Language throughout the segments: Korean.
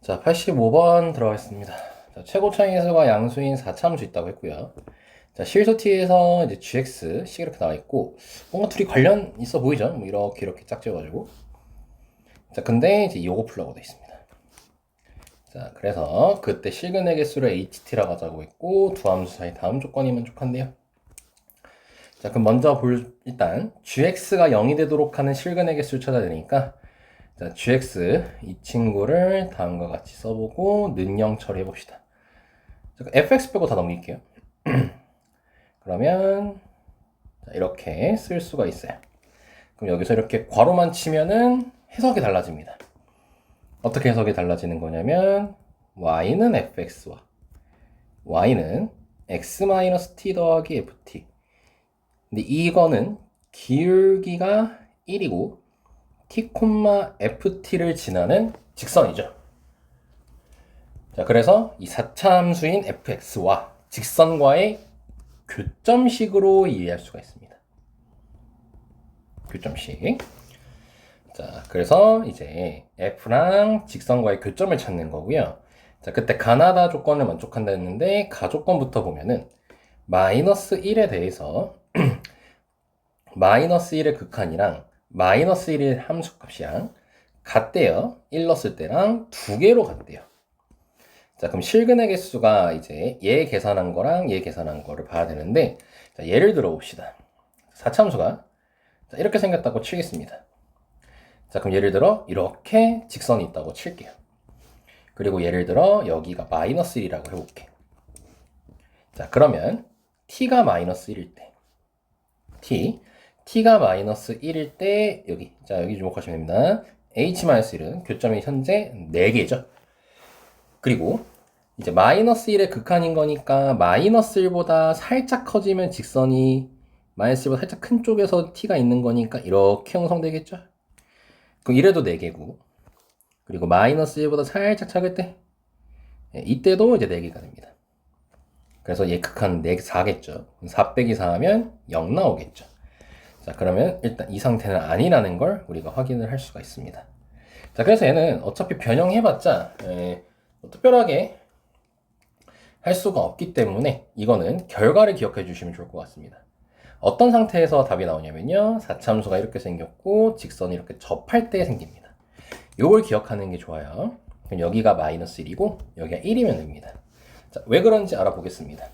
자, 85번 들어가겠습니다. 자, 최고 차이수가 양수인 4차함수 있다고 했고요. 자, 실수티에서 이제 gx 식 이렇게 나와 있고, 뭔가 둘이 관련 있어 보이죠? 뭐 이렇게 짝지어가지고. 자, 근데 이제 요거 풀라고 돼 있습니다. 자, 그래서 그때 실근의 개수를 ht라고 하자고 했고, 두 함수 사이 다음 조건이 만족한데요. 자, 그럼 먼저 일단 gx가 0이 되도록 하는 실근의 개수를 찾아야 되니까, 자, gx 이 친구를 다음과 같이 써보고 는영 처리해 봅시다. fx 빼고 다 넘길게요. 그러면 이렇게 쓸 수가 있어요. 그럼 여기서 이렇게 괄호만 치면은 해석이 달라집니다. 어떻게 해석이 달라지는 거냐면 y는 fx와 y는 x-t 더하기 ft. 근데 이거는 기울기가 1이고 t, ft를 지나는 직선이죠. 자, 그래서 이 4차 함수인 fx와 직선과의 교점식으로 이해할 수가 있습니다. 교점식. 자, 그래서 이제 f랑 직선과의 교점을 찾는 거고요. 자, 그때 가나다 조건을 만족한다 했는데 가조건부터 보면은 마이너스 1에 대해서 마이너스 1의 극한이랑 마이너스 1의 함수값이랑 같대요. 1 넣었을 때랑 두 개로 같대요. 자, 그럼 실근의 개수가 이제 얘 계산한 거랑 얘 계산한 거를 봐야 되는데, 자, 예를 들어 봅시다. 4참수가 이렇게 생겼다고 치겠습니다. 자, 그럼 예를 들어 이렇게 직선이 있다고 칠게요. 그리고 예를 들어 여기가 마이너스 1이라고 해볼게. 자, 그러면 t가 마이너스 1일 때 t가 마이너스 1일 때 여기 주목하시면 됩니다. h-1은 교점이 현재 4개죠. 그리고 이제 마이너스 1의 극한인 거니까 마이너스 1보다 살짝 커지면 직선이 마이너스 1보다 살짝 큰 쪽에서 t가 있는 거니까 이렇게 형성되겠죠. 그럼 이래도 4개고, 그리고 마이너스 1보다 살짝 작을 때 이때도 이제 4개가 됩니다. 그래서 얘 극한 4겠죠. 4 빼기 4 하면 0 나오겠죠. 자, 그러면 일단 이 상태는 아니라는 걸 우리가 확인을 할 수가 있습니다. 자, 그래서 얘는 어차피 변형해봤자 뭐 특별하게 할 수가 없기 때문에 이거는 결과를 기억해 주시면 좋을 것 같습니다. 어떤 상태에서 답이 나오냐면요. 4참수가 이렇게 생겼고 직선이 이렇게 접할 때 생깁니다. 요걸 기억하는 게 좋아요. 그럼 여기가 마이너스 1이고 여기가 1이면 됩니다. 자, 왜 그런지 알아보겠습니다.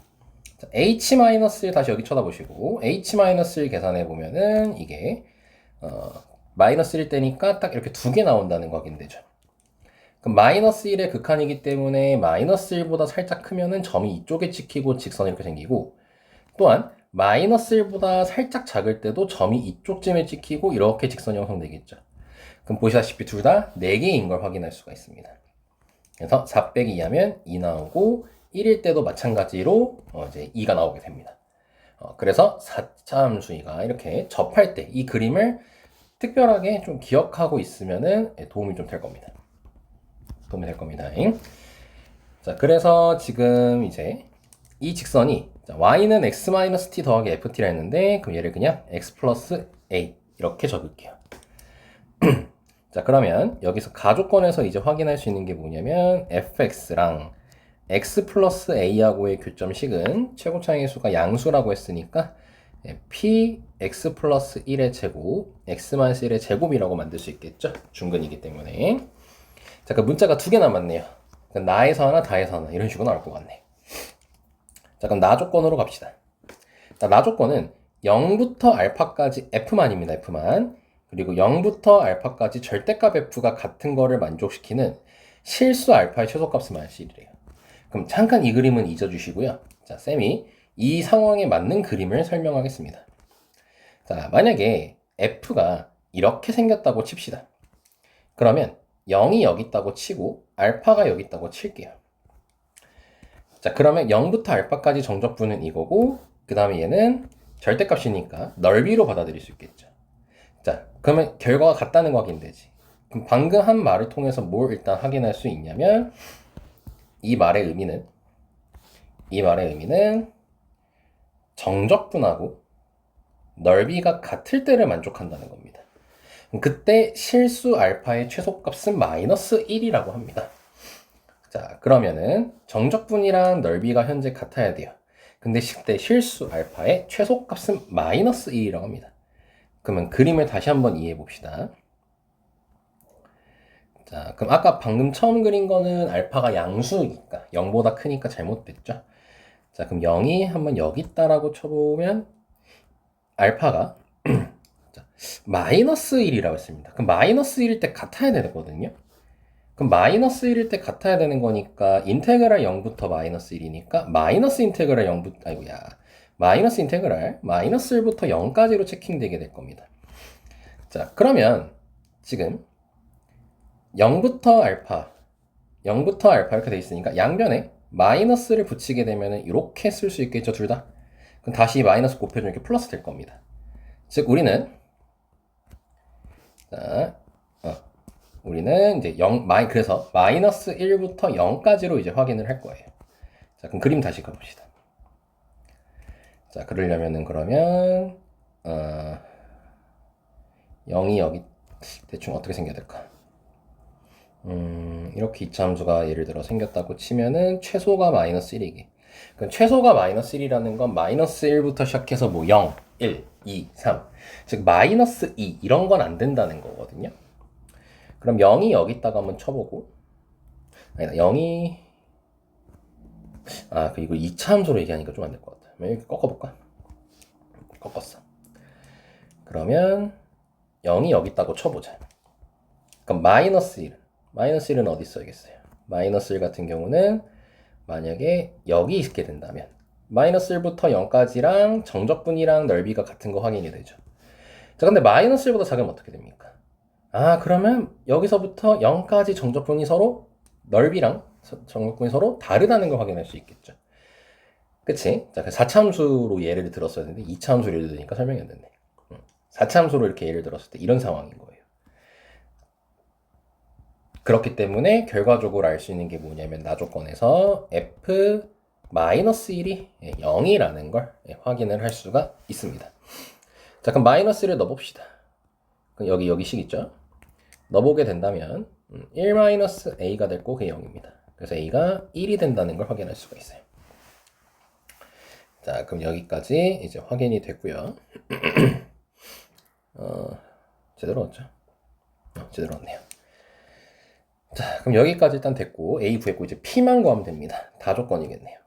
자, h-1 다시 여기 쳐다보시고 h-1 계산해 보면은 이게 마이너스 1일 때니까 딱 이렇게 두 개 나온다는 거 확인되죠. 그럼 마이너스 1의 극한이기 때문에 마이너스 1보다 살짝 크면은 점이 이쪽에 찍히고 직선이 이렇게 생기고, 또한 마이너스 1보다 살짝 작을 때도 점이 이쪽쯤에 찍히고 이렇게 직선이 형성되겠죠. 그럼 보시다시피 둘 다 4개인 걸 확인할 수가 있습니다. 그래서 4 빼기 2 하면 2 나오고 1일 때도 마찬가지로 이제 2가 나오게 됩니다. 그래서 4차 함수가 이렇게 접할 때 이 그림을 특별하게 좀 기억하고 있으면은 도움이 좀 될 겁니다. 도움이 될 겁니다. 자, 그래서 지금 이제 이 직선이 y는 x-t 더하기 ft라 했는데 그럼 얘를 그냥 x 플러스 a 이렇게 적을게요. 자, 그러면 여기서 가조건에서 이제 확인할 수 있는 게 뭐냐면 fx랑 x 플러스 a하고의 교점식은 최고차의 수가 양수라고 했으니까 p x 플러스 1의 제곱 x 마이너스 1의 제곱이라고 만들 수 있겠죠. 중근이기 때문에. 자, 그 문자가 두 개 남았네요. 나에서 하나, 다에서 하나 이런 식으로 나올 것 같네. 자, 그럼 나 조건으로 갑시다. 자, 나 조건은 0부터 알파까지 f만입니다. f만. 그리고 0부터 알파까지 절대값 f가 같은 거를 만족시키는 실수 알파의 최소값은 마이너스 1이래요. 그럼 잠깐 이 그림은 잊어주시고요. 자, 쌤이 이 상황에 맞는 그림을 설명하겠습니다. 자, 만약에 f가 이렇게 생겼다고 칩시다. 그러면 0이 여기 있다고 치고 알파가 여기 있다고 칠게요. 자, 그러면 0부터 알파까지 정적분은 이거고 그 다음에 얘는 절대값이니까 넓이로 받아들일 수 있겠죠. 자, 그러면 결과가 같다는 거 확인되지. 그럼 방금 한 말을 통해서 뭘 일단 확인할 수 있냐면 이 말의 의미는 정적분하고 넓이가 같을 때를 만족한다는 겁니다. 그때 실수 알파의 최소값은 마이너스 1이라고 합니다. 자, 그러면은 정적분이랑 넓이가 현재 같아야 돼요. 근데 그때 실수 알파의 최소값은 마이너스 1이라고 합니다. 그러면 그림을 다시 한번 이해해 봅시다. 자, 그럼 아까 방금 처음 그린 거는 알파가 양수니까 0보다 크니까 잘못됐죠. 자, 그럼 0이 한번 여기 있다라고 쳐보면 알파가 자, 마이너스 1이라고 했습니다. 그럼 마이너스 1일 때 같아야 되거든요. 그럼 마이너스 1일 때 같아야 되는 거니까 인테그랄 0부터 마이너스 1이니까 마이너스 인테그랄 0부터 아이고야 마이너스 인테그랄 마이너스 1부터 0까지로 체킹되게 될 겁니다. 자, 그러면 지금 0부터 알파 이렇게 돼 있으니까 양변에 마이너스를 붙이게 되면 이렇게 쓸 수 있겠죠, 둘 다. 그럼 다시 마이너스 곱해주면 이렇게 플러스 될 겁니다. 즉 우리는 자, 우리는 이제 그래서 마이너스 1부터 0까지로 이제 확인을 할 거예요. 자, 그럼 그림 다시 가봅시다. 자, 그러려면은 그러면 0이 여기 대충 어떻게 생겨야 될까? 이렇게 이차함수가 예를 들어 생겼다고 치면은 최소가 마이너스 1이기. 그럼 최소가 마이너스 1이라는 건 마이너스 1부터 시작해서 뭐 0, 1, 2, 3. 즉 마이너스 2 이런 건 안 된다는 거거든요. 그럼 0이 여기 있다가 한번 쳐보고 아니다 0이 그리고 이차함수로 얘기하니까 좀 안 될 것 같아. 이렇게 꺾어볼까? 꺾었어. 그러면 0이 여기 있다고 쳐보자. 그럼 마이너스 1은 어디 써야겠어요? 마이너스 1 같은 경우는 만약에 여기 있게 된다면 마이너스 1부터 0까지랑 정적분이랑 넓이가 같은 거 확인이 되죠. 자, 근데 마이너스 1보다 작으면 어떻게 됩니까? 그러면 여기서부터 0까지 정적분이 서로 넓이랑 정적분이 서로 다르다는 걸 확인할 수 있겠죠. 그치? 자, 4차함수로 예를 들었어야 되는데 2차함수로 예를 들으니까 설명이 안 됐네. 4차함수로 이렇게 예를 들었을 때 이런 상황인 거예요. 그렇기 때문에 결과적으로 알 수 있는 게 뭐냐면 나조건에서 f-1이 0이라는 걸 확인을 할 수가 있습니다. 자, 그럼 마이너스를 넣어봅시다. 그럼 여기 식 있죠? 넣어보게 된다면 1-a가 됐고 그게 0입니다. 그래서 a가 1이 된다는 걸 확인할 수가 있어요. 자, 그럼 여기까지 이제 확인이 됐고요. 제대로 왔죠? 제대로 왔네요. 자, 그럼 여기까지 일단 됐고 a 구했고 이제 p만 구하면 됩니다. 다 조건이겠네요.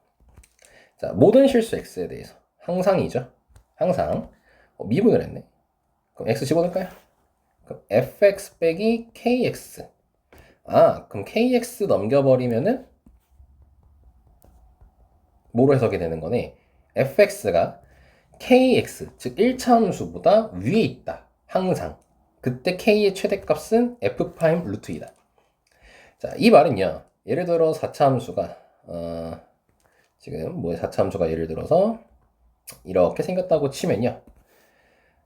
자, 모든 실수 x에 대해서 항상이죠. 항상 미분을 했네. 그럼 x 집어넣을까요? 그럼 fx 빼기 kx. 그럼 kx 넘겨버리면은 뭐로 해석이 되는 거네? fx가 kx, 즉 1차함수보다 위에 있다. 항상. 그때 k의 최대값은 f' 루트 2다. 자, 이 말은요. 예를 들어 4차함수가 지금 뭐 4차함수가 예를 들어서 이렇게 생겼다고 치면요.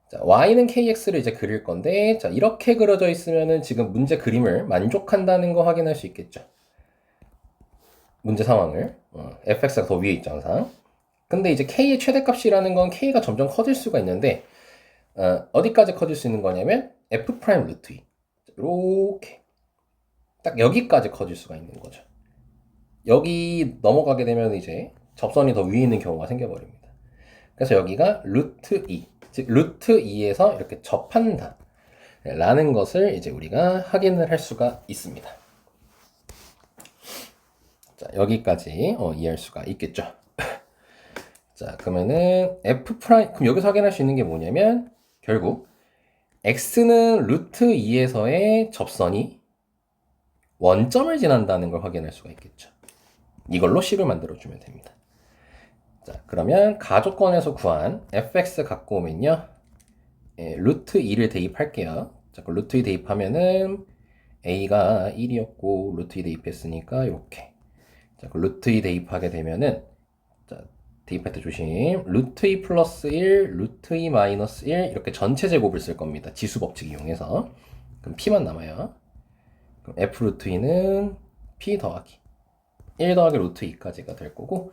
자, y는 kx를 이제 그릴 건데 자, 이렇게 그려져 있으면은 지금 문제 그림을 만족한다는 거 확인할 수 있겠죠. 문제 상황을 fx가 더 위에 있죠, 항상. 근데 이제 k의 최대값이라는 건 k가 점점 커질 수가 있는데 어디까지 커질 수 있는 거냐면 f' 루트 2 이렇게 딱 여기까지 커질 수가 있는 거죠. 여기 넘어가게 되면 이제 접선이 더 위에 있는 경우가 생겨버립니다. 그래서 여기가 루트 2, 즉 루트 2에서 이렇게 접한다 라는 것을 이제 우리가 확인을 할 수가 있습니다. 자, 여기까지 이해할 수가 있겠죠. 자, 그러면은 그럼 여기서 확인할 수 있는 게 뭐냐면 결국 x는 루트 2에서의 접선이 원점을 지난다는 걸 확인할 수가 있겠죠. 이걸로 식을 만들어주면 됩니다. 자, 그러면 가조건에서 구한 fx 갖고 오면요. 루트 2를 대입할게요. 자, 그 루트 2 대입하면은 a가 1이었고 루트 2 대입했으니까 이렇게. 자, 그 루트 2 대입하게 되면은 자, 대입할 때 조심. 루트 2 플러스 1, 루트 2 마이너스 1 이렇게 전체 제곱을 쓸 겁니다. 지수 법칙 이용해서. 그럼 p만 남아요. 그럼 f 루트 2는 p 더하기 1 더하기 루트 2까지가 될 거고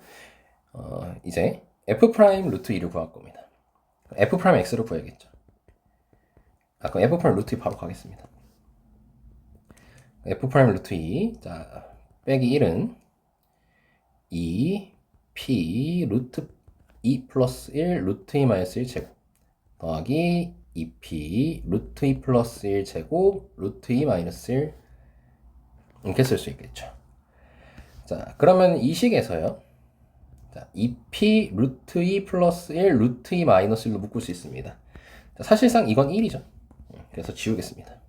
이제 f 프라임 루트 2를 구할 겁니다. f 프라임 x를 구해야겠죠. 그럼 f 프라임 루트 2 바로 가겠습니다. f 프라임 루트 2 자 빼기 1은 2p 루트 2 플러스 1 루트 2 마이너스 1 제곱 더하기 2p 루트 2 플러스 1 제곱 루트 2 마이너스 1 이렇게 쓸 수 있겠죠. 자, 그러면 이 식에서요. 자, 2p 루트 2 플러스 1 루트 2 마이너스 1로 묶을 수 있습니다. 자, 사실상 이건 1이죠. 그래서 지우겠습니다.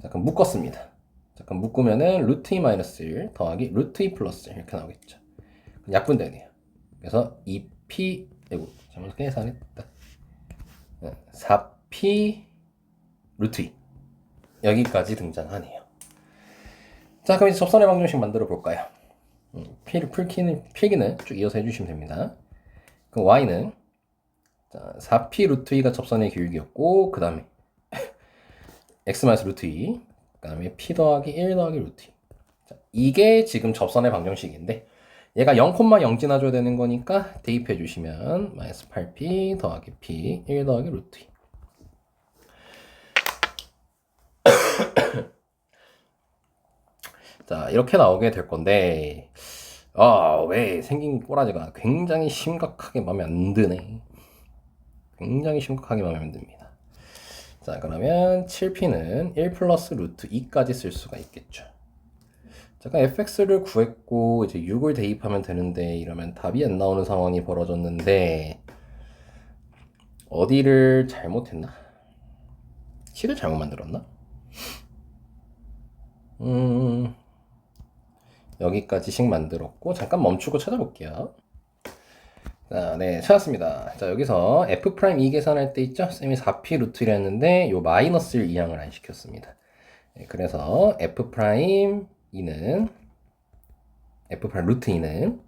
자, 그럼 묶었습니다. 자, 그럼 묶으면은 루트 2 마이너스 1 더하기 루트 2 플러스 1 이렇게 나오겠죠. 약분되네요. 그래서 2p, 이거 잘못 계산했다. 4p 루트 2 여기까지 등장하네요. 자, 그럼 이제 접선의 방정식 만들어 볼까요? 필기는 쭉 이어서 해주시면 됩니다. 그럼 y는 자, 4p 루트 2가 접선의 기울기였고 그 다음에 x 마이너스 루트 2 그 다음에 p 더하기 1 더하기 루트 2 자, 이게 지금 접선의 방정식인데 얘가 0,0 지나줘야 되는 거니까 대입해 주시면 마이너스 8p 더하기 p 1 더하기 루트 2 자, 이렇게 나오게 될 건데 왜 생긴 꼬라지가 굉장히 심각하게 마음에 안 드네. 굉장히 심각하게 마음에 안 듭니다. 자, 그러면 7p는 1 플러스 루트 2까지 쓸 수가 있겠죠. 잠깐 fx를 구했고 이제 6을 대입하면 되는데 이러면 답이 안 나오는 상황이 벌어졌는데 어디를 잘못했나? 식을 잘못 만들었나? 여기까지 식 만들었고 잠깐 멈추고 찾아볼게요. 자, 네, 찾았습니다. 자, 여기서 f'2 계산할 때 있죠? 쌤이 4p 루트를 했는데 요 마이너스를 이항을 안 시켰습니다. 네, 그래서 f'2는 f' 루트 2는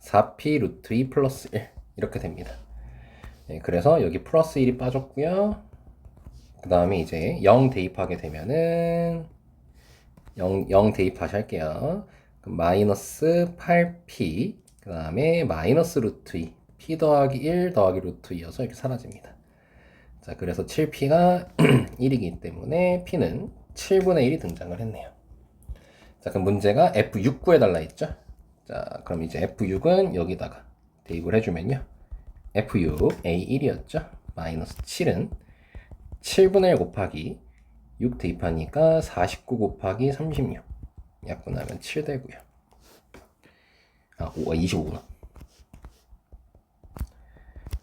4p 루트 2 플러스 1 이렇게 됩니다. 네, 그래서 여기 플러스 1이 빠졌고요. 그 다음에 이제 0 대입하게 되면은 0 대입하실게요. 마이너스 8p 그 다음에 마이너스 루트 2 p 더하기 1 더하기 루트 2여서 이렇게 사라집니다. 자, 그래서 7p가 1이기 때문에 p는 7분의 1이 등장을 했네요. 자, 그럼 문제가 f6 구해달라 했죠? 자, 그럼 이제 f6은 여기다가 대입을 해주면요. f6 a1이었죠? 마이너스 7은 7분의 1 곱하기 6 대입하니까 49 곱하기 36 약분하면 7 되고요. 25구나.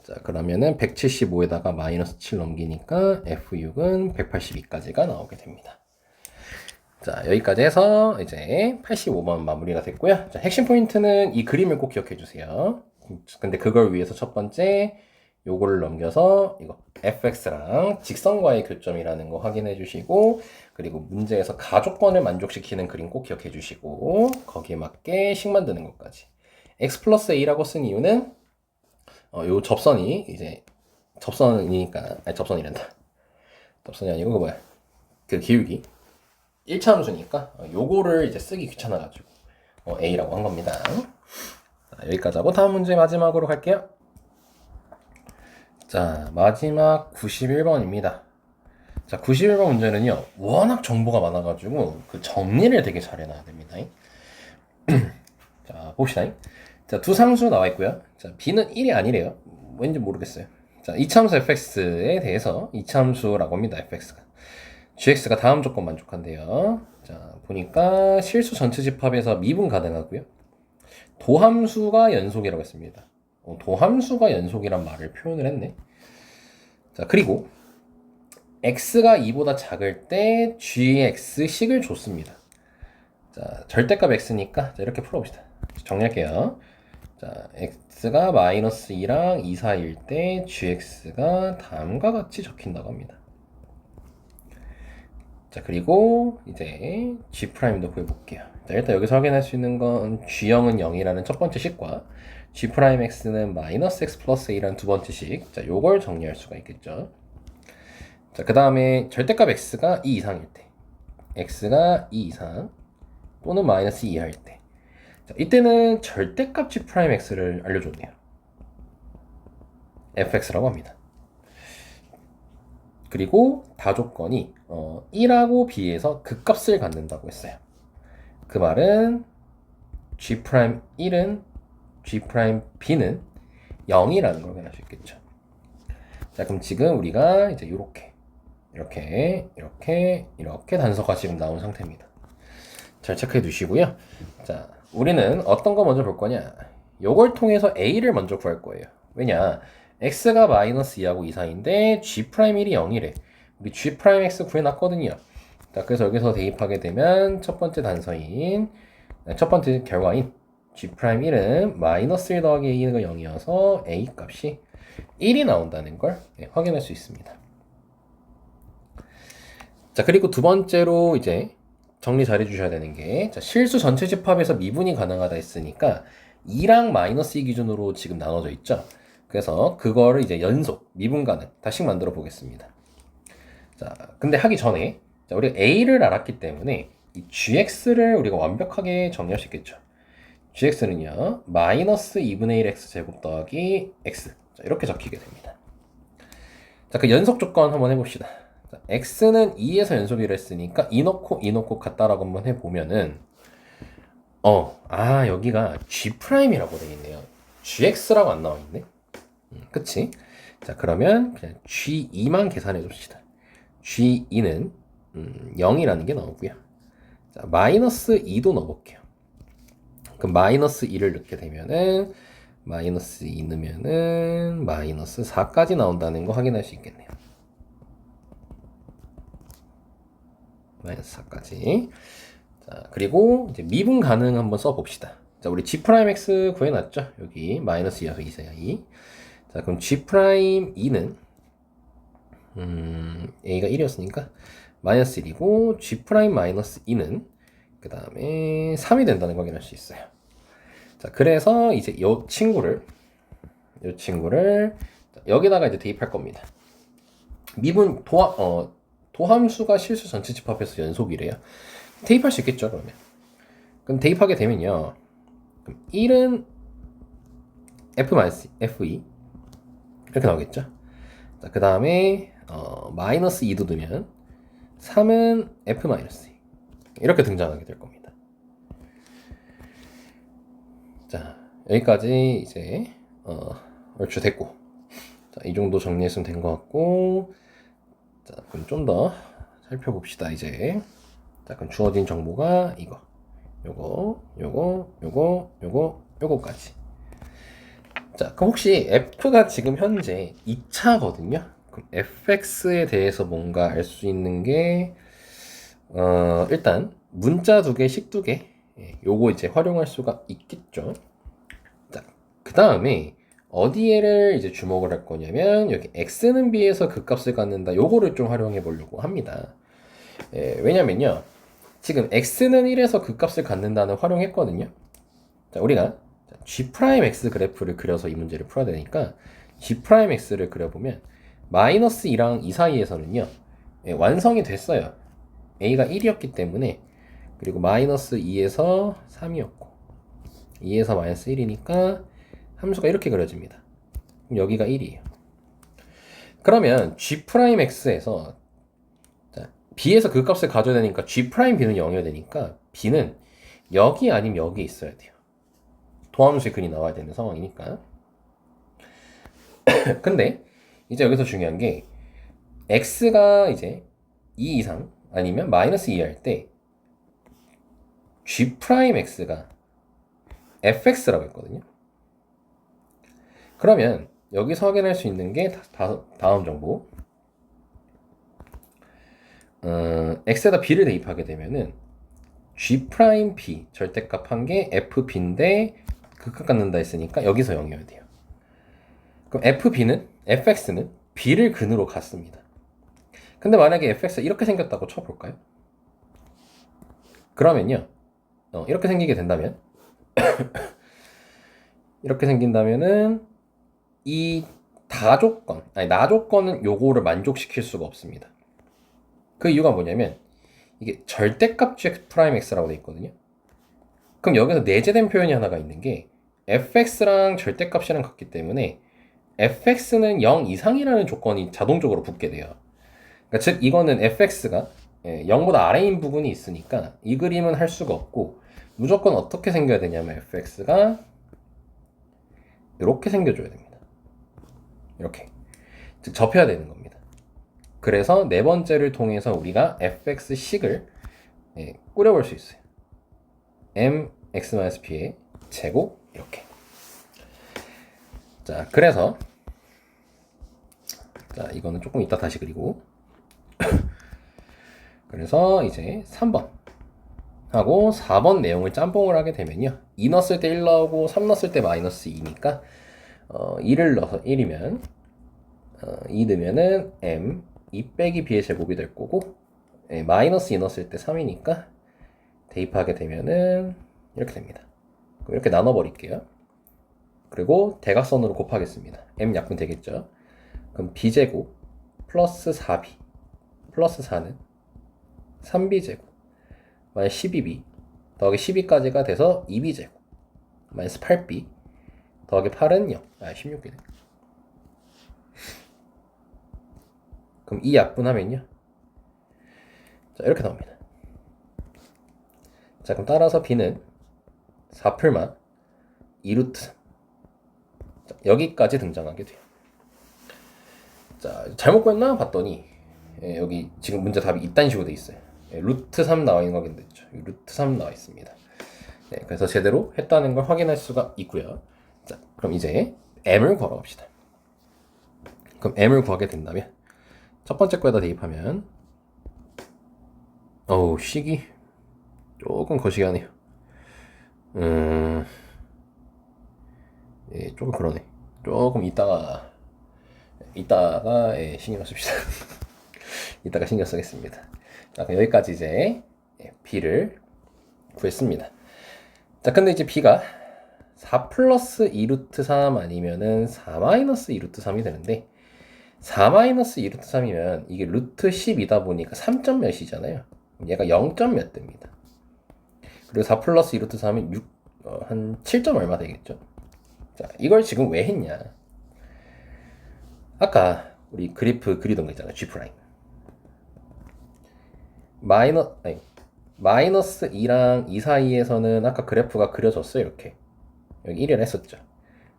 자, 그러면은 175에다가 마이너스 7 넘기니까 F6은 182까지가 나오게 됩니다. 자, 여기까지 해서 이제 85번 마무리가 됐고요. 자, 핵심 포인트는 이 그림을 꼭 기억해 주세요. 근데 그걸 위해서 첫 번째 요거를 넘겨서 이거 fx랑 직선과의 교점이라는 거 확인해 주시고 그리고 문제에서 가족권을 만족시키는 그림 꼭 기억해 주시고 거기에 맞게 식 만드는 것까지 x 플러스 a라고 쓴 이유는 요 접선이 이제 접선이니까 아니 접선이란다 접선이 아니고 그 뭐야 그 기울기 1차 함수니까 요거를 이제 쓰기 귀찮아가지고 a라고 한 겁니다. 자, 여기까지 하고 다음 문제 마지막으로 갈게요. 자, 마지막 91번입니다. 자, 91번 문제는요, 워낙 정보가 많아가지고, 그 정리를 되게 잘 해놔야 됩니다. 자, 봅시다. 자, 두 상수 나와 있고요. 자, b는 1이 아니래요. 왠지 모르겠어요. 자, 이차함수 fx에 대해서 이차함수라고 합니다, fx가. gx가 다음 조건 만족한대요. 자, 보니까 실수 전체 집합에서 미분 가능하고요. 도함수가 연속이라고 했습니다. 도함수가 연속이란 말을 표현을 했네. 자, 그리고 x가 2보다 작을 때 gx식을 줬습니다. 자, 절대값 x니까 자, 이렇게 풀어봅시다. 정리할게요. 자, x가 마이너스 2랑 2 사이일 때 gx가 다음과 같이 적힌다고 합니다. 자, 그리고 이제 g'도 구해볼게요. 자, 일단 여기서 확인할 수 있는 건 g형은 0이라는 첫 번째 식과 g'x는 마이너스 x 플러스 a라는 두 번째 식. 자, 요걸 정리할 수가 있겠죠. 자, 그 다음에 절대값 x가 2 이상일 때 x가 2 이상 또는 마이너스 2 이하일 때 자, 이때는 절대값 g'x를 알려줬네요. fx라고 합니다. 그리고 다조건이 1하고 b에서 극값을 갖는다고 했어요. 그 말은 G'1은 G'B는 0이라는 걸 확인할 수 있겠죠. 자, 그럼 지금 우리가 이제 이렇게 단서가 지금 나온 상태입니다. 잘 체크해 두시고요. 자, 우리는 어떤 거 먼저 볼 거냐? 요걸 통해서 A를 먼저 구할 거예요. 왜냐? X가 마이너스 2하고 2 사이인데 G'1이 0이래. 우리 G'X 구해놨거든요. 자, 그래서 여기서 대입하게 되면 첫 번째 결과인 G'1은 마이너스 1 더하기 A가 0이어서 A 값이 1이 나온다는 걸 확인할 수 있습니다. 자, 그리고 두 번째로 이제 정리 잘 해주셔야 되는 게, 자, 실수 전체 집합에서 미분이 가능하다 했으니까 2랑 마이너스 2 기준으로 지금 나눠져 있죠. 그래서 그거를 이제 연속 미분 가능 다시 만들어 보겠습니다. 자, 근데 하기 전에 자, 우리가 A를 알았기 때문에 이 GX를 우리가 완벽하게 정리할 수 있겠죠. GX는요 마이너스 2분의 1 X제곱 더하기 X, 자, 이렇게 적히게 됩니다. 자, 그 연속 조건 한번 해봅시다. 자, X는 2에서 연속이라 했으니까 2 넣고 같다라고 한번 해보면은 여기가 G'이라고 되어 있네요. GX라고 안 나와 있네. 그치? 자, 그러면 그냥 G2만 계산해 줍시다. G2는 0이라는 게 나오고요. 자, 마이너스 2도 넣어볼게요. 그럼 마이너스 2를 넣게 되면은 마이너스 2 넣으면은 마이너스 4까지 나온다는 거 확인할 수 있겠네요. 마이너스 4까지. 자, 그리고 이제 미분 가능 한번 써봅시다. 자, 우리 G'X 구해놨죠? 여기 마이너스 2여서 2 사이. 자, 그럼 G'E는 A가 1이었으니까 마이너스 1이고 G' 마이너스 2는 그 다음에 3이 된다는 거 확인할 수 있어요. 자, 그래서 이제 이 친구를 여기다가 이제 대입할 겁니다. 미분 도함수가 실수 전체 집합에서 연속이래요. 대입할 수 있겠죠, 그러면. 그럼 대입하게 되면요. 그럼 1은 F-FE 이렇게 나오겠죠. 자, 그 다음에 마이너스 2도 넣으면 3은 F-2 이렇게 등장하게 될 겁니다. 자, 여기까지 이제 얼추 됐고, 자, 이 정도 정리했으면 된 것 같고, 자, 그럼 좀 더 살펴봅시다. 이제 자, 그럼 주어진 정보가 이거, 요거까지. 자, 그럼 혹시 F가 지금 현재 2차거든요. 그럼 fx에 대해서 뭔가 알 수 있는 게 일단 문자 2개, 식 2개, 요거 이제 활용할 수가 있겠죠. 자, 그 다음에 어디에를 이제 주목을 할 거냐면 여기 x는 b에서 그 값을 갖는다, 요거를 좀 활용해 보려고 합니다. 왜냐면요 지금 x는 1에서 그 값을 갖는다는 활용했거든요. 자, 우리가 G'X 그래프를 그려서 이 문제를 풀어야 되니까 G'X를 그려보면 마이너스 2랑 2 사이에서는요 완성이 됐어요. A가 1이었기 때문에. 그리고 마이너스 2에서 3이었고 2에서 마이너스 1이니까 함수가 이렇게 그려집니다. 그럼 여기가 1이에요. 그러면 G'X에서 B에서 그 값을 가져야 되니까 G'B는 0이어야 되니까 B는 여기 아니면 여기 있어야 돼요. 도함수의 근이 나와야 되는 상황이니까. 근데 이제 여기서 중요한 게 X가 이제 2 이상 아니면 마이너스 2 할 때 G'X가 fx라고 했거든요. 그러면 여기서 확인할 수 있는 게 다음 정보. x에다 b를 대입하게 되면은 G'B 절대값 한 게 fb인데 극값 갖는다 했으니까 여기서 0이어야 돼요. 그럼 fx는 b를 근으로 갖습니다. 근데 만약에 fx가 이렇게 생겼다고 쳐볼까요? 그러면요 이렇게 생기게 된다면 이렇게 생긴다면은 이 나 조건은 요거를 만족시킬 수가 없습니다. 그 이유가 뭐냐면 이게 절대값 G'X라고 돼 있거든요. 그럼 여기서 내재된 표현이 하나가 있는 게 fx랑 절대값이랑 같기 때문에 fx는 0 이상이라는 조건이 자동적으로 붙게 돼요. 그러니까 즉 이거는 fx가 0보다 아래인 부분이 있으니까 이 그림은 할 수가 없고 무조건 어떻게 생겨야 되냐면 fx가 이렇게 생겨줘야 됩니다. 이렇게. 즉 접혀야 되는 겁니다. 그래서 네 번째를 통해서 우리가 fx식을 꾸려볼 수 있어요. mx-p의 제곱 이렇게. 자, 그래서 자, 이거는 조금 이따 다시 그리고 그래서 이제 3번 하고 4번 내용을 짬뽕을 하게 되면요. 2 넣었을 때 1 나오고 3 넣었을 때 마이너스 2니까 2를 넣어서 1이면 2 넣으면은 m 2 빼기 b의 제곱이 될 거고 마이너스 2 넣었을 때 3이니까 대입하게 되면은 이렇게 됩니다. 그럼 이렇게 나눠버릴게요. 그리고 대각선으로 곱하겠습니다. m 약분 되겠죠. 그럼 b제곱 플러스 4b 플러스 4는 3b제곱 마이너스 12b 더하기 12까지가 돼서 2b제곱 마이너스 8b 더하기 8은 0. 16이네. 그럼 이 약분하면요. 자, 이렇게 나옵니다. 자, 그럼 따라서 b는 4풀만 2루트 3. 자, 여기까지 등장하게 돼요. 자, 잘못 구했나 봤더니 여기 지금 문제 답이 이딴 식으로 돼 있어요. 루트 3 나와 있는 거 확인됐죠. 루트 3 나와 있습니다. 그래서 제대로 했다는 걸 확인할 수가 있고요. 자, 그럼 이제 m을 구하러 갑시다. 그럼 m을 구하게 된다면 첫 번째 거에다 대입하면 식이 조금 거시기하네요. 조금 그러네. 조금 이따가 신경 씁시다. 이따가 신경 쓰겠습니다. 자, 그럼 여기까지 이제 b를 구했습니다. 자, 근데 이제 b가 4 플러스 2루트 3 아니면은 4 마이너스 2루트 3이 되는데 4 마이너스 2루트 3이면 이게 루트 10이다 보니까 3점 몇이잖아요. 얘가 0점 몇 됩니다. 그리고 4 플러스 2루트 3은 한 7점 얼마 되겠죠. 자, 이걸 지금 왜 했냐. 아까 우리 그래프 그리던 거 있잖아요. G 프라임. 마이너스 2랑 2 사이에서는 아까 그래프가 그려졌어요. 이렇게. 여기 1을 했었죠.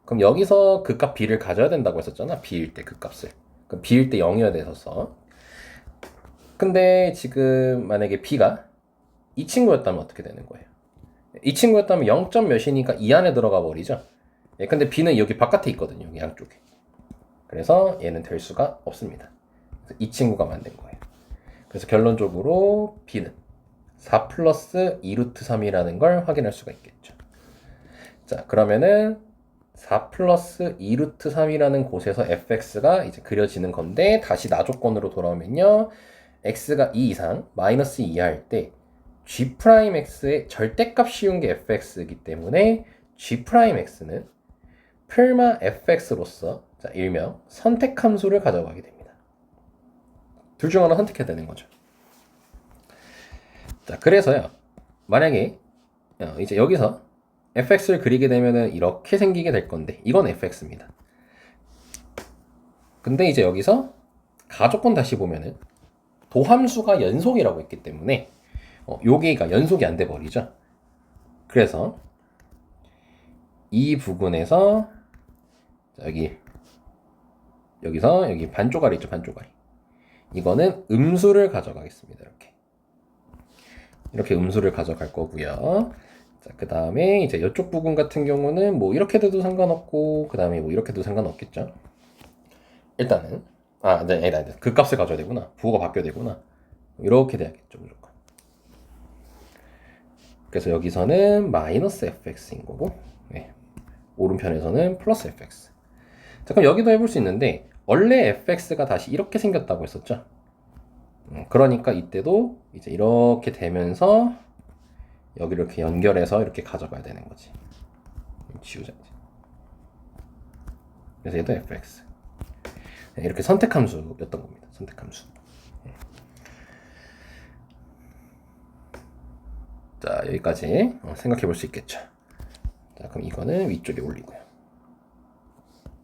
그럼 여기서 그 값 b를 가져야 된다고 했었잖아. b일 때 그 값을. 그럼 b일 때 0이어야 돼서. 근데 지금 만약에 b가 이 친구였다면 어떻게 되는 거예요? 이 친구였다면 0점 몇이니까 이 안에 들어가 버리죠. 근데 b는 여기 바깥에 있거든요. 여기 양쪽에. 그래서 얘는 될 수가 없습니다. 그래서 이 친구가 만든 거예요. 그래서 결론적으로 b는 4 플러스 2루트 3이라는 걸 확인할 수가 있겠죠. 자, 그러면은 4 플러스 2루트 3이라는 곳에서 fx가 이제 그려지는 건데 다시 나조건으로 돌아오면요. x가 2 이상 마이너스 2 할 때 g'x의 절대값 씌운 게 fx이기 때문에 g'x는 풀마 fx로서 자, 일명 선택함수를 가져가게 됩니다. 둘 중 하나 선택해야 되는 거죠. 자, 그래서요. 만약에 이제 여기서 fx를 그리게 되면은 이렇게 생기게 될 건데 이건 fx입니다. 근데 이제 여기서 가조건 다시 보면은 도함수가 연속이라고 했기 때문에 여기가 연속이 안 돼 버리죠. 그래서 이 부분에서 여기서 여기 반쪽알이 있죠. 반쪽알이. 이거는 음수를 가져가겠습니다. 이렇게 음수를 가져갈 거고요. 자, 그 다음에 이제 이쪽 부분 같은 경우는 뭐 이렇게 돼도 상관없고 그 다음에 뭐 이렇게 돼도 상관없겠죠. 일단은 네, 그 값을 가져야 되구나. 부호가 바뀌어야 되구나. 이렇게 돼야겠죠. 무조건. 그래서 여기서는 마이너스 fx인 거고 오른편에서는 플러스 fx. 자, 그럼 여기도 해볼 수 있는데 원래 fx가 다시 이렇게 생겼다고 했었죠. 그러니까 이때도 이제 이렇게 되면서 여기를 이렇게 연결해서 이렇게 가져가야 되는 거지. 지우자. 그래서 얘도 fx. 이렇게 선택함수였던 겁니다. 선택함수. 자, 여기까지 생각해 볼 수 있겠죠. 자, 그럼 이거는 위쪽에 올리고요.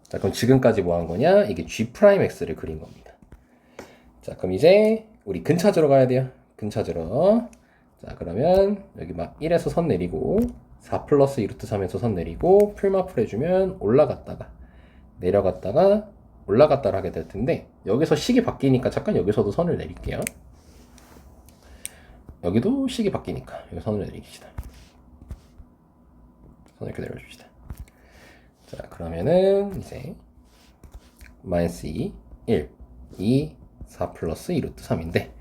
자, 그럼 지금까지 뭐 한 거냐? 이게 g'x를 그린 겁니다. 자, 그럼 이제 우리 근 찾으러 가야 돼요. 근 찾으러. 자, 그러면 여기 막 1에서 선 내리고 4 플러스 2 루트 3에서 선 내리고 풀마풀 해주면 올라갔다가 내려갔다가 올라갔다를 하게 될 텐데, 여기서 식이 바뀌니까 잠깐 여기서도 선을 내릴게요. 여기도 식이 바뀌니까 여기 선을 내리시다. 선을 이렇게 내려줍시다. 자, 그러면은 이제 마이너스 2, 1, 2, 4 플러스 2 루트 3인데,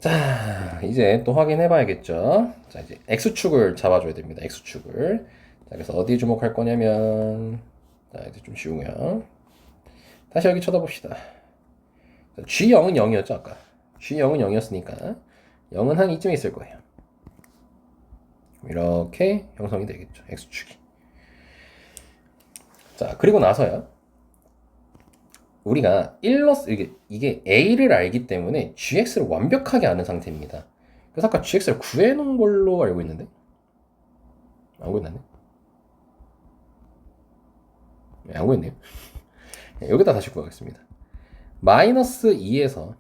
자, 이제 또 확인해 봐야겠죠. 자, 이제 x축을 잡아줘야 됩니다. x축을. 자, 그래서 어디 주목할 거냐면, 자, 이제 좀 쉬우면 다시 여기 쳐다봅시다. 자, G0은 0이었죠, 아까. G0은 0이었으니까 0은 한 이쯤에 있을 거예요. 이렇게 형성이 되겠죠, x축이. 자, 그리고 나서요, 우리가 1러스, 이게 A를 알기 때문에 GX를 완벽하게 아는 상태입니다. 그래서 아까 GX를 구해놓은 걸로 알고 있는데? 안 구했나네? 네, 안 구했네요. 여기다 다시 구하겠습니다. 마이너스 2에서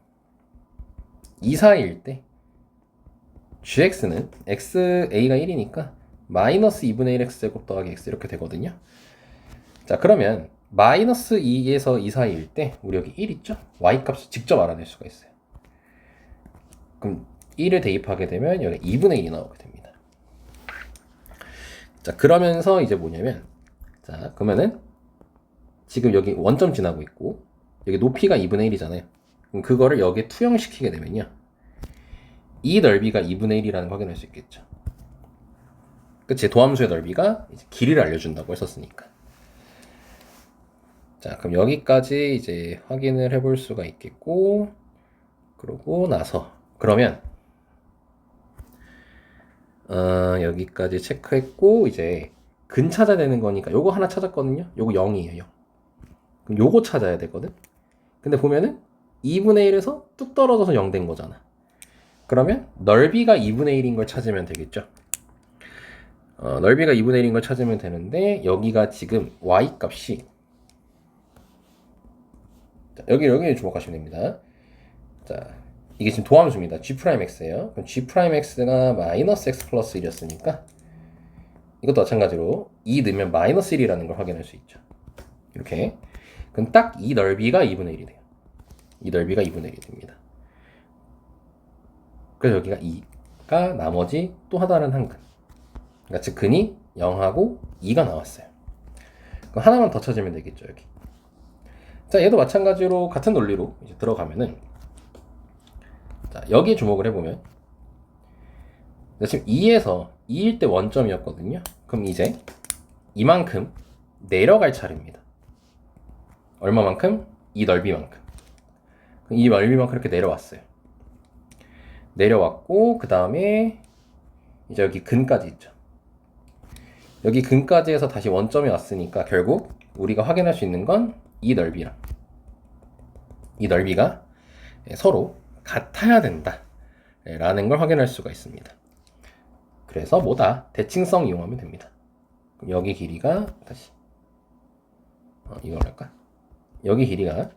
2 사이일 때 GX는 XA가 1이니까 마이너스 2분의 1 X제곱 더하기 X 이렇게 되거든요. 자, 그러면 마이너스 2에서 2 사이일 때 우리 여기 1 있죠? Y값을 직접 알아낼 수가 있어요. 그럼 1을 대입하게 되면 여기 2분의 1이 나오게 됩니다. 자, 그러면서 이제 뭐냐면, 자, 그러면은 지금 여기 원점 지나고 있고 여기 높이가 2분의 1이잖아요. 그럼 그거를 여기에 투영시키게 되면요, 이 넓이가 2분의 1이라는 거 확인할 수 있겠죠. 그치? 도함수의 넓이가 이제 길이를 알려준다고 했었으니까. 자, 그럼 여기까지 이제 확인을 해볼 수가 있겠고, 그러고 나서 그러면 여기까지 체크했고, 이제 근 찾아야 되는 거니까 요거 하나 찾았거든요. 요거 0이에요. 0. 그럼 요거 찾아야 되거든. 근데 보면은 2분의 1에서 뚝 떨어져서 0 된 거잖아. 그러면 넓이가 2분의 1인 걸 찾으면 되겠죠. 넓이가 2분의 1인 걸 찾으면 되는데, 여기가 지금 Y값이, 자, 여기 주목하시면 됩니다. 자, 이게 지금 도함수입니다. G'X예요. 그럼 G'X가 마이너스 X 플러스 1이었으니까 이것도 마찬가지로 2 넣으면 마이너스 1이라는 걸 확인할 수 있죠. 이렇게. 그럼 딱 이 넓이가 2분의 1이 돼요. 이 넓이가 2분의 1이 됩니다. 그래서 여기가 2가 나머지 또 하나는 한 근. 그러니까 즉 근이 0하고 2가 나왔어요. 그럼 하나만 더 찾으면 되겠죠, 여기. 자, 얘도 마찬가지로 같은 논리로 이제 들어가면은, 자, 여기 주목을 해보면, 지금 2에서 2일 때 원점이었거든요. 그럼 이제 이만큼 내려갈 차례입니다. 얼마만큼? 이 넓이만큼. 그럼 이 넓이만큼 이렇게 내려왔어요. 내려왔고, 그 다음에 이제 여기 근까지 있죠. 여기 근까지 해서 다시 원점이 왔으니까 결국 우리가 확인할 수 있는 건 이 넓이랑 이 넓이가 서로 같아야 된다 라는 걸 확인할 수가 있습니다. 그래서 뭐다? 대칭성 이용하면 됩니다. 그럼 여기 길이가 다시 이걸 할까? 여기 길이가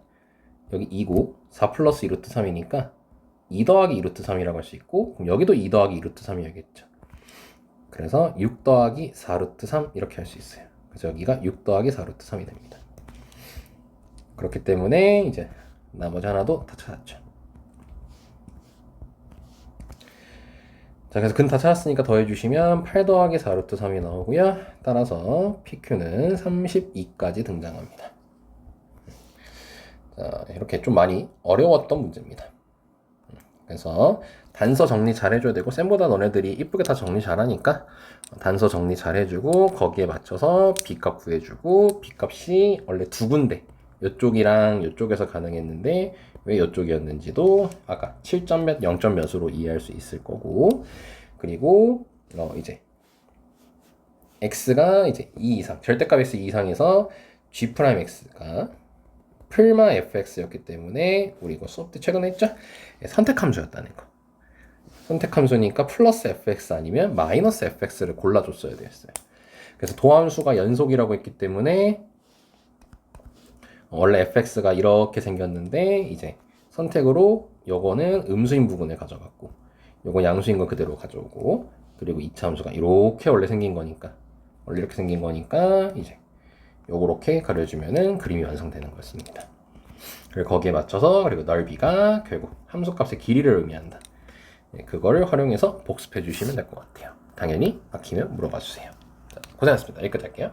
여기 2고 4 플러스 2 루트 3이니까 2 더하기 2 루트 3이라고 할 수 있고, 그럼 여기도 2 더하기 2 루트 3이야겠죠. 그래서 6 더하기 4 루트 3 이렇게 할 수 있어요. 그래서 여기가 6 더하기 4 루트 3이 됩니다. 그렇기 때문에 이제 나머지 하나도 다 찾았죠. 자, 그래서 근 다 찾았으니까 더해주시면 8 더하기 4 루트 3이 나오고요. 따라서 PQ는 32까지 등장합니다. 자, 이렇게 좀 많이 어려웠던 문제입니다. 그래서 단서 정리 잘 해줘야 되고, 쌤보다 너네들이 이쁘게 다 정리 잘하니까 단서 정리 잘 해주고, 거기에 맞춰서 B값 구해주고, B값이 원래 두 군데, 이쪽이랑 이쪽에서 가능했는데 왜 이쪽이었는지도 아까 7점 몇, 0점 몇으로 이해할 수 있을 거고, 그리고 이제 x가 이제 2 이상, 절대값 x 2 이상에서 G'X가 풀마 fx였기 때문에 우리 이거 수업 때 최근에 했죠? 선택함수였다는 거. 선택함수니까 플러스 fx 아니면 마이너스 fx를 골라줬어야 되었어요. 그래서 도함수가 연속이라고 했기 때문에 원래 fx가 이렇게 생겼는데 이제 선택으로 요거는 음수인 부분을 가져갔고, 요거 양수인 거 그대로 가져오고, 그리고 2차 함수가 이렇게 원래 생긴 거니까, 이제 요렇게 가려주면은 그림이 완성되는 거였습니다. 그리고 거기에 맞춰서, 그리고 넓이가 결국 함수값의 길이를 의미한다. 그거를 활용해서 복습해 주시면 될 것 같아요. 당연히 막히면 물어봐 주세요. 자, 고생하셨습니다. 여기까지 할게요.